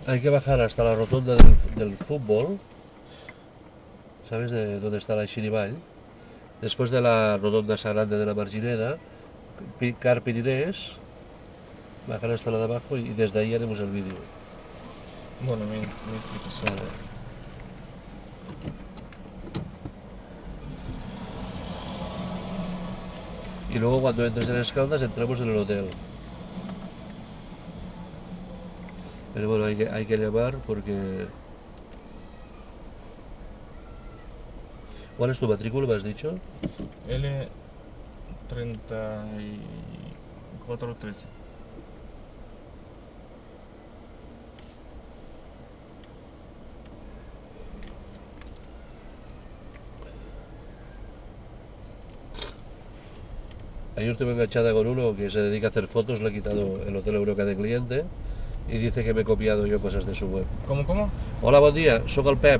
hay que bajar hasta la rotonda del fútbol, ¿sabes? De dónde está la Xirivall. Después de la rotonda Sagrada de la Margineda, Car Pirinés, bajar hasta la de abajo y desde ahí haremos el vídeo. Bueno, me explicas. Vale. Y luego cuando entres en Escaldas entramos en el hotel. Pero bueno, hay que llamar porque... ¿Cuál es tu matrícula, me has dicho? L3413. Ayer tuve enganchada con uno que se dedica a hacer fotos, le he quitado el Hotel Euroca de cliente y dice que me he copiado yo cosas de su web. ¿Cómo? Hola, bon dia, sóc el Pep.